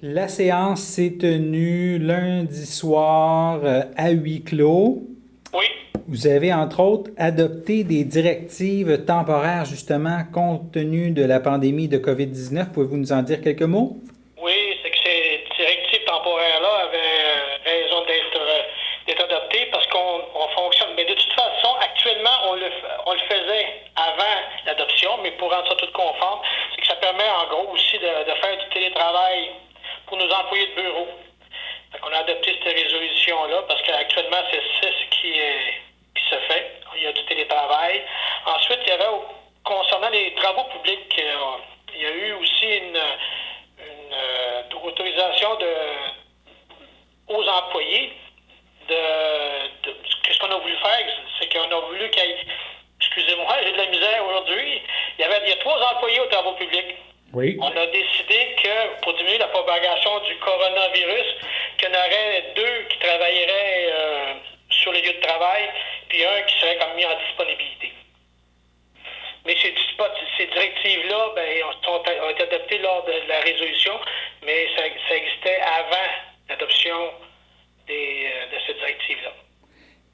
La séance s'est tenue lundi soir à huis clos. Oui, Vous avez entre autres adopté des directives temporaires justement compte tenu de la pandémie de COVID-19. Pouvez-vous nous en dire quelques mots? oui, c'est que ces directives temporaires-là avaient raison d'être adoptées parce qu'on fonctionne. Mais de toute façon, actuellement, on le faisait avant l'adoption, mais pour rendre ça tout conforme, c'est que ça permet en gros aussi de faire du télétravail pour nos employés de bureau. Donc, on a adopté cette résolution-là parce qu'actuellement, c'est ce qui se fait. Il y a du télétravail. Ensuite, il y avait, concernant les travaux publics, il y a eu aussi une autorisation aux employés qu'est-ce qu'on a voulu faire, c'est qu'on a voulu qu'il y ait, excusez-moi, j'ai de la misère aujourd'hui, il y a 3 employés aux travaux publics. Oui. On a décidé que pour diminuer la propagation du coronavirus, qu'il y en aurait 2 qui travailleraient sur les lieux de travail, puis un qui serait comme mis en disponibilité. Mais ces directives-là ont été adoptées lors de la résolution, mais ça existait avant l'adoption de ces directives-là.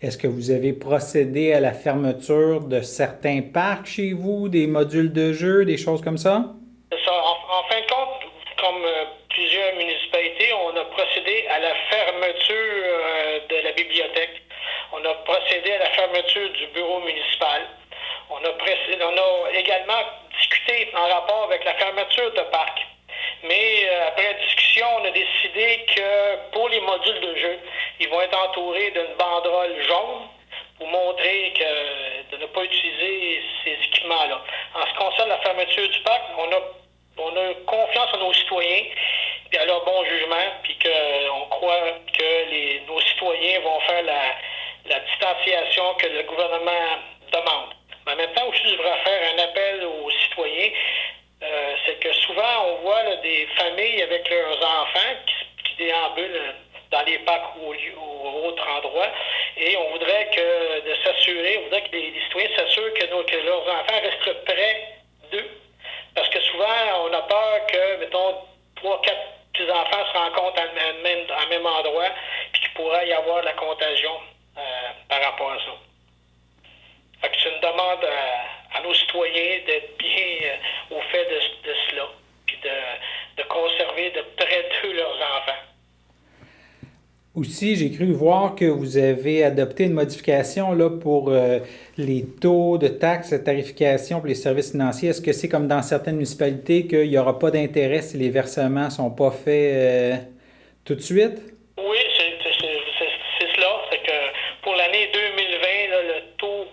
Est-ce que vous avez procédé à la fermeture de certains parcs chez vous, des modules de jeu, des choses comme ça? C'est ça. En fin de compte, comme plusieurs municipalités, on a procédé à la fermeture de la bibliothèque. On a procédé à la fermeture du bureau municipal. On a également discuté en rapport avec la fermeture de parcs. Mais après discussion, on a décidé que pour les modules de jeu, ils vont être entourés d'une banderole jaune pour montrer de ne pas utiliser ces équipements-là. En ce qui concerne la fermeture du parc, on a confiance en nos citoyens et à leur bon jugement, puis qu'on croit que nos citoyens vont faire la distanciation que le gouvernement demande. Mais en même temps, aussi, je voudrais faire un appel aux citoyens. C'est que souvent, on voit là, des familles avec leurs enfants qui déambulent dans les parcs ou autres endroits. Et on voudrait on voudrait que les citoyens s'assurent que leurs enfants restent près d'eux. Parce que souvent, on a peur que, mettons, 3, 4 petits-enfants se rencontrent à même endroit, puis qu'il pourrait y avoir de la contagion par rapport à ça. Fait que c'est une demande à nos citoyens d'être bien au fait de cela, puis de conserver de près d'eux leurs enfants. Aussi, j'ai cru voir que vous avez adopté une modification là, pour les taux de taxes, de tarification pour les services financiers. Est-ce que c'est comme dans certaines municipalités qu'il n'y aura pas d'intérêt si les versements ne sont pas faits tout de suite? Oui, c'est cela. C'est que pour l'année 2020, là, le taux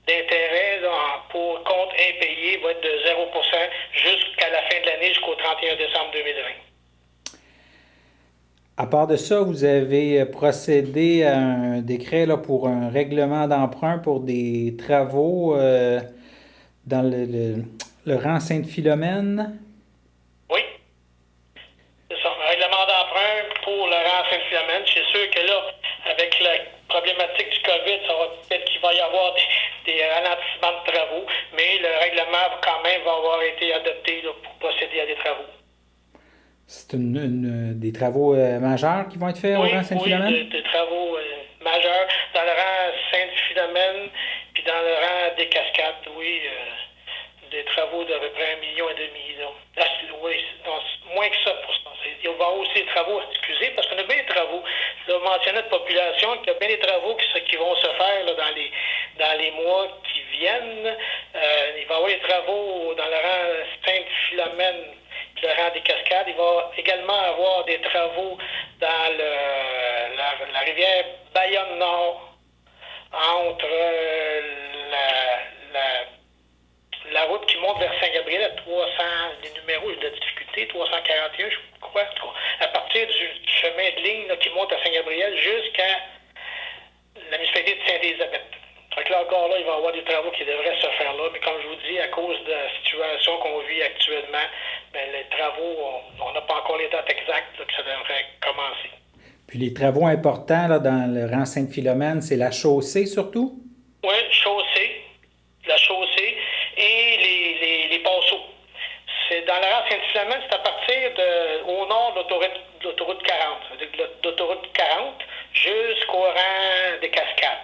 d'intérêt là, pour compte impayé va être de 0% jusqu'à la fin de l'année, jusqu'au 31 décembre 2020. À part de ça, vous avez procédé à un décret là, pour un règlement d'emprunt pour des travaux dans le rang Sainte-Philomène. Oui, c'est ça. Un règlement d'emprunt pour le rang Sainte-Philomène. C'est sûr que là, avec la problématique du COVID, ça va peut-être qu'il va y avoir des ralentissements de travaux, mais le règlement quand même va avoir été adopté là, pour procéder à des travaux. C'est des travaux majeurs qui vont être faits au Oui, rang oui, Sainte-Philomène? des travaux majeurs dans le rang Sainte-Philomène, puis dans le rang des Cascades, oui, des travaux d'à peu près 1,5 million. Là. Oui, non, moins que ça pour ça. Il va y avoir aussi des travaux, excusez, parce qu'on a bien des travaux. Je dois mentionner notre population qu'il y a bien des travaux qui vont se faire là, dans les mois qui viennent. Il va y avoir des travaux dans le rang Sainte-Philomène, le rang des Cascades. Il va également avoir des travaux dans la rivière Bayonne-Nord, entre la route qui monte vers Saint-Gabriel à 300, les numéros de difficulté, 341, je crois, à partir du chemin de ligne là, qui monte à Saint-Gabriel jusqu'à la municipalité de Sainte-Élisabeth. Donc là encore, là, il va y avoir des travaux qui devraient se faire là, mais comme je vous dis, à cause de la situation qu'on vit actuellement, les travaux, on n'a pas encore les dates exactes là, que ça devrait commencer. Puis les travaux importants là, dans le rang Sainte-Philomène, c'est la chaussée surtout? Oui, la chaussée et les ponceaux. C'est dans la rang Saint-Philomène, c'est à partir au nord de l'autoroute l'autoroute 40. L'autoroute 40 jusqu'au rang des Cascades.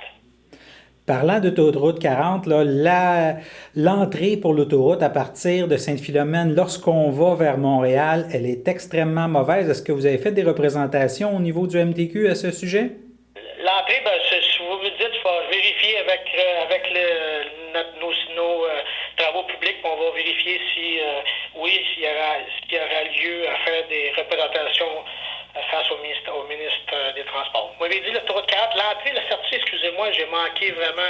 Parlant d'autoroute 40, là, l'entrée pour l'autoroute à partir de Sainte-Philomène, lorsqu'on va vers Montréal, elle est extrêmement mauvaise. Est-ce que vous avez fait des représentations au niveau du MTQ à ce sujet? L'entrée, si vous me dites, il faut vérifier avec nos travaux publics, on va vérifier si, s'il y aura lieu à faire des représentations face au ministre des Transports. Vous m'avez dit l'autoroute 40, l'entrée, la sortie, excusez-moi, j'ai manqué vraiment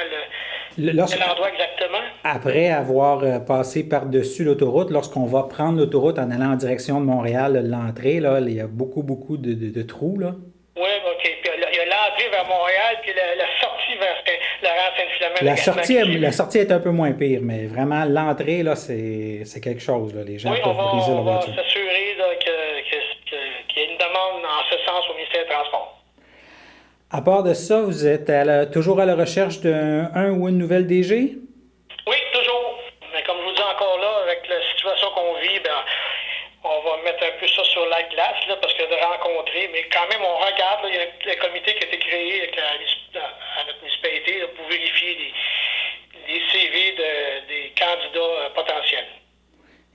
l'endroit exactement. Après avoir passé par-dessus l'autoroute, lorsqu'on va prendre l'autoroute en allant en direction de Montréal, l'entrée, là, il y a beaucoup de trous, là. Oui, OK. Puis il y a l'entrée vers Montréal, puis la sortie vers le rang Sainte-Philomène. La sortie est un peu moins pire, mais vraiment, l'entrée, là, c'est quelque chose, là. Les gens peuvent briser leur voiture. On va s'assurer qu'il y ait une demande en ce sens au ministère des Transports. À part de ça, vous êtes toujours à la recherche d'un ou une nouvelle DG? Oui, toujours. Mais comme je vous dis encore là, avec la situation qu'on vit, on va mettre un peu ça sur la glace, là, parce que de rencontrer, mais quand même, on regarde, là, il y a un comité qui a été créé à notre municipalité là, pour vérifier les CV des candidats potentiels.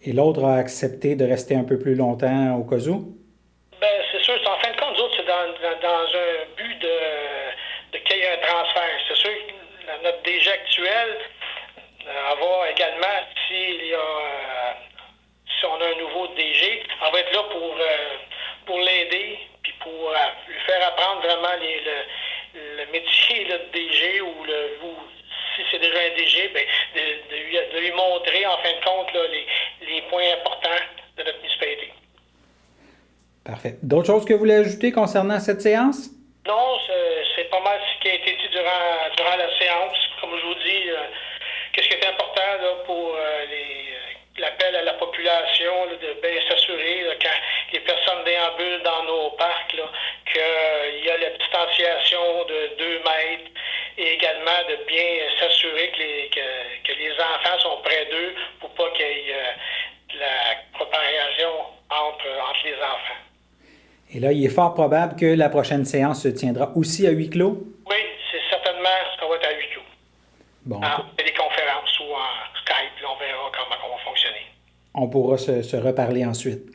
Et l'autre a accepté de rester un peu plus longtemps au cas où? C'est sûr, en fin de compte, nous autres, c'est dans un but de qu'il y ait un transfert. C'est sûr que notre DG actuel va également, si on a un nouveau DG, on va être là pour l'aider, puis pour lui faire apprendre vraiment le métier là, de DG, ou si c'est déjà un DG, de lui montrer, en fin de compte, là, les points importants de notre municipalité. Parfait. D'autres choses que vous voulez ajouter concernant cette séance? Non, c'est pas mal ce qui a été dit durant la séance. Comme je vous dis, qu'est-ce qui est important là, pour l'appel à la population, là, de bien s'assurer là, quand les personnes déambulent dans nos parcs, qu'il y a la distanciation de 2 mètres, et également de bien s'assurer que les enfants sont près d'eux pour pas qu'il y ait la propagation entre les enfants. Et là, il est fort probable que la prochaine séance se tiendra aussi à huis clos? Oui, c'est certainement ce qu'on va être à huis clos. Bon, en téléconférence ou en Skype, on verra comment on va fonctionner. On pourra se reparler ensuite.